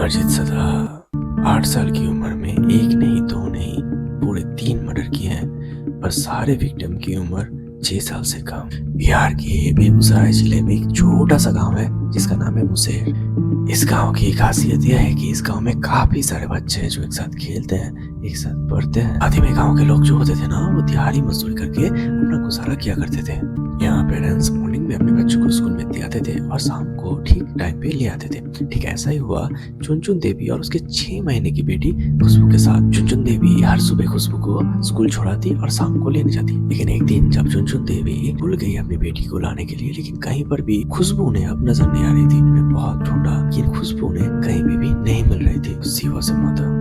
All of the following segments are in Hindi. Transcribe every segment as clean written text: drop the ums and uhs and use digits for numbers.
अमरजीत सदा 8 साल की उम्र में एक नहीं दो नहीं पूरे 3 मर्डर किए हैं, पर सारे विक्टिम की उम्र 6 साल से कम। बिहार के बेगूसराय जिले में एक छोटा सा गांव है जिसका नाम है मुसेर। इस गांव की खासियत यह है कि इस गांव में काफी सारे बच्चे हैं जो एक साथ खेलते हैं, एक साथ पढ़ते हैं। आधे में गांव के लोग जो होते थे ना, वो दिहाड़ी मजदूरी करके अपना गुजारा किया करते थे। यहाँ पेरेंट्स मॉर्निंग में अपने बच्चों को स्कूल में दे आते थे और शाम को ठीक टाइम पे ले आते थे। ठीक ऐसा ही हुआ चुनचुन देवी और उसके 6 महीने की बेटी खुशबू के साथ। चुनचुन देवी हर सुबह खुशबू को स्कूल छोड़ाती और शाम को लेने जाती। लेकिन एक दिन जब चुनचुन देवी भूल गई अपनी बेटी को लाने के लिए, लेकिन कहीं पर भी खुशबू ने अब नजर नहीं आ रही थी। उन्हें बहुत ढूंढा लेकिन खुशबू ने कहीं भी नहीं मिल रही थी। सीवा से माता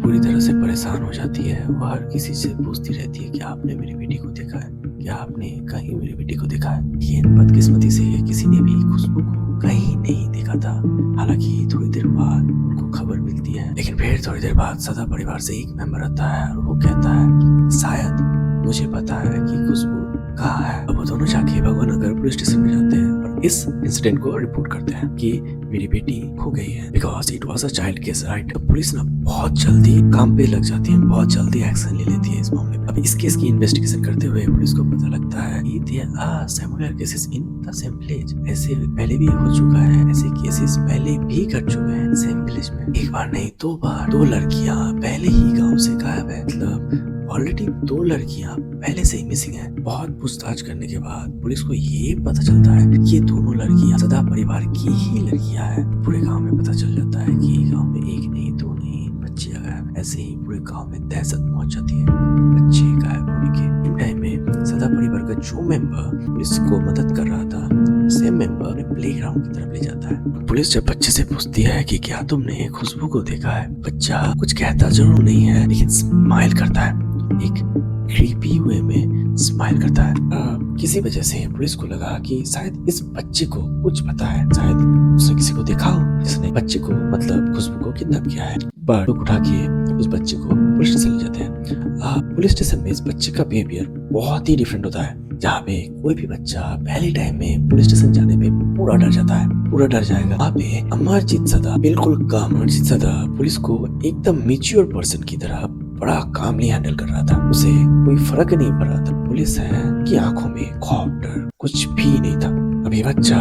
पूरी तरह से परेशान हो जाती है। वो हर किसी से पूछती रहती है कि आपने मेरी बेटी को देखा है, क्या आपने कहीं मेरी बेटी को देखा है। लेकिन बदकिस्मती से किसी ने भी खुशबू को कहीं नहीं देखा था। हालांकि थोड़ी देर बाद उनको खबर मिलती है, लेकिन फिर थोड़ी देर बाद सदा परिवार से एक मेंबर आता है और वो कहता है शायद मुझे पता है कि खुशबू कहाँ है। अब वो दोनों जाके भगवान नगर पुलिस स्टेशन में जाते हैं और इस इंसिडेंट को रिपोर्ट करते हैं कि मेरी बेटी खो गई है, because it was a child case, right. Police ना बहुत जल्दी काम पे लग जाती है, बहुत जल्दी एक्शन ले लेती है इस मामले में। अब इस केस की इन्वेस्टिगेशन करते हुए पुलिस को पता लगता है कि there are similar cases in the same village. ऐसे पहले भी हो चुका है, ऐसे केसेस पहले भी कर चुके हैं सेम विलेज में। एक बार नहीं 2 बार 2 लड़कियां पहले ही गाँव से गायब है। मतलब ऑलरेडी 2 लड़कियां पहले से ही मिसिंग है। बहुत पूछताछ करने के बाद पुलिस को ये पता चलता है कि ये दोनों लड़कियां सदा परिवार की ही लड़कियां हैं। पूरे गांव में पता चल जाता है कि गांव में एक नहीं 2 नहीं बच्चे गायब। ऐसे ही पूरे गांव में दहशत मच जाती है बच्चे गायब होने के। इन टाइम में सदा परिवार का जो मेंबर पुलिस को मदद कर रहा था, सेम मेंबर ने प्लेग्राउंड की तरफ ले जाता है। पुलिस जब बच्चे से पूछती है कि क्या तुमने खुशबू को देखा है, बच्चा कुछ कहता जरूर नहीं है लेकिन स्माइल करता है, एक क्रीपी वे में स्माइल करता है। किसी वजह से पुलिस को लगा कि शायद इस बच्चे को कुछ पता है, शायद उसने किसी को देखा हो जिसने बच्चे को मतलब खुशबू को किडनैप किया है। बट लोग उठा के उस बच्चे को पुलिस स्टेशन ले जाते हैं। पुलिस स्टेशन में इस बच्चे का बिहेवियर बहुत ही डिफरेंट होता है। जहाँ पे कोई भी बच्चा पहले टाइम में पुलिस स्टेशन जाने पे पूरा डर जाता है, पूरा डर जाएगा। वहाँ पे अमरजीत सदा बिल्कुल काम, अमरजीत सदा पुलिस को एकदम मैच्योर पर्सन की तरह बड़ा कामली हैंडल कर रहा था। उसे कोई फर्क नहीं पड़ रहा था पुलिस है कि आंखों में खौफ डर कुछ भी नहीं था। अभी बच्चा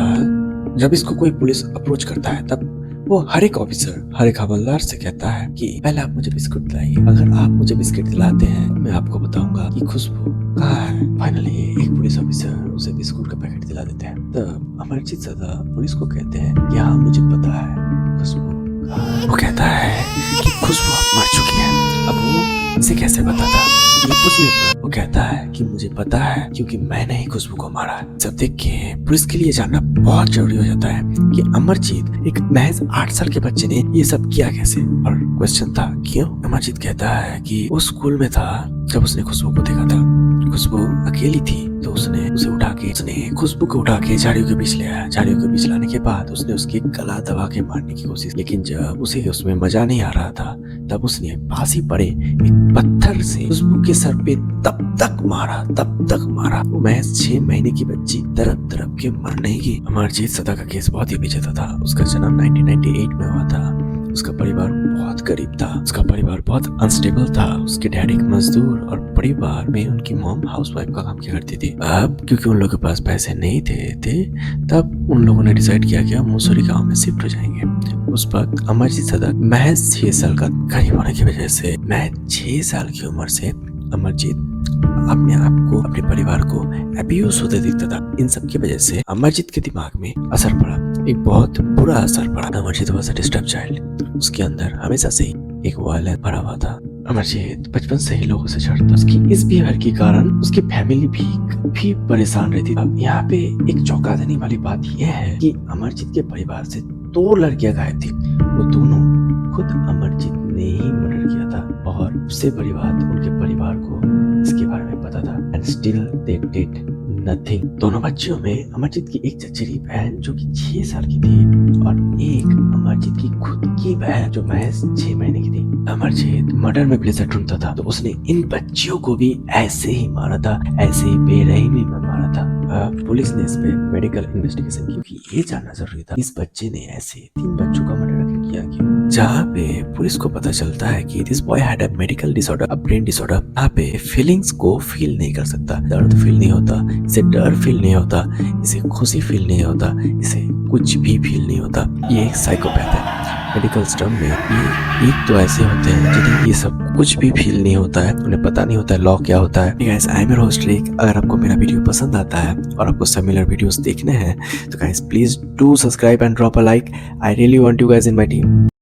जब इसको कोई पुलिस अप्रोच करता है तब वो हर एक ऑफिसर, हर एक हवलदार से कहता है कि पहले आप मुझे बिस्कुट दिलाइए, अगर आप मुझे बिस्कुट दिलाते हैं मैं आपको बताऊंगा कि खुशबू कहाँ है। फाइनली एक पुलिस ऑफिसर उसे बिस्कुट का पैकेट दिला देते हैं। तब अमरजीत सदा पुलिस को कहते हैं कि हाँ मुझे पता है खुशबू कहाँ है। वो कहता है कि खुशबू अब मर चुकी है। अब वो इसे कैसे बताता? ये पूछने पर वो कहता है कि मुझे पता है क्योंकि मैंने ही खुशबू को मारा है। सब देख के पुलिस के लिए जानना बहुत जरूरी हो जाता है कि अमरजीत एक महज 8 साल के बच्चे ने ये सब किया कैसे। और क्वेश्चन था क्यों। अमरजीत कहता है कि वो स्कूल में था जब उसने खुशबू को देखा था। खुशबू अकेली थी तो उसने खुशबू को उठा के झाड़ियों के बीच ले आया। झाड़ियों के बीच लाने के बाद उसने उसकी गला दबा के मारने की कोशिश, लेकिन जब उसे उसमें मजा नहीं आ रहा था तब उसने पास ही पड़े एक पत्थर से खुशबू के सर पे तब तक मारा। वो महज 6 महीने की बच्ची तरफ के मरने की। अमरजीत सदा का केस बहुत ही पीछे था। उसका जन्म 1998 में हुआ था। उसका परिवार बहुत गरीब था, उसका परिवार बहुत अनस्टेबल था। उसके डैड एक मजदूर और परिवार में उनकी मॉम हाउसवाइफ का काम किया करती थी। अब क्योंकि उन लोगों के पास पैसे नहीं थे तब उन लोगों ने डिसाइड किया कि हम मुसौरी गांव में शिफ्ट हो जाएंगे। उस वक्त अमरजीत सदा महज 6 साल का गरीब होने की वजह से, महज 6 साल की उम्र से अमरजीत अपने आप को, अपने परिवार को अब्यूज होते दिखता था। इन सब की वजह से अमरजीत के दिमाग में असर पड़ा, एक बहुत बुरा असर पड़ा। Amarjeet was a disturb child. उसके अंदर हमेशा से ही एक वायलेंस भरा हुआ था। अमरजीत बचपन से ही लोगों से छड़ता। उसकी इस बिहेवियर के कारण उसकी फैमिली भी परेशान रहती। अब यहाँ पे एक चौंका देने वाली बात यह है कि अमरजीत के परिवार से 2 लड़कियां गायब थी। वो दोनों खुद अमरजीत ने ही मर्डर किया था और उससे बड़ी बात उनके परिवार को इसके बारे में पता था। And still they did nothing. दोनों बच्चियों में अमरजीत की एक चचेरी बहन जो कि 6 साल की थी और एक अमरजीत की खुद की बहन जो महज 6 महीने की थी। अमरजीत मर्डर में प्लेसर ढूंढता था तो उसने इन बच्चियों को भी ऐसे ही मारा था, ऐसे ही बेरहमी में मारा था। पुलिस ने इस पे मेडिकल इन्वेस्टिगेशन की, क्योंकि ये जानना जरूरी था इस बच्चे ने ऐसे 3 बच्चों का मर्डर आखिर किया क्यों। जहाँ पे पुलिस को पता चलता है कि this boy had a medical disorder, a brain disorder. यहाँ पे फीलिंग्स को फील नहीं कर सकता, दर्द फील नहीं होता, इसे डर फील नहीं होता, इसे खुशी फील नहीं होता, इसे कुछ भी फील नहीं होता। ये एक साइकोपैथ है। मेडिकल स्टम में ये एक तो ऐसे होते हैं जिन्हें ये सब कुछ भी फील नहीं होता है, उन्हें पता नहीं होता है लॉ क्या होता है। Guys, I am your host Rick. अगर आपको मेरा वीडियो पसंद आता है और आपको सिमिलर वीडियोस देखने हैं तो guys please do subscribe and drop a like. I really want you guys in my team.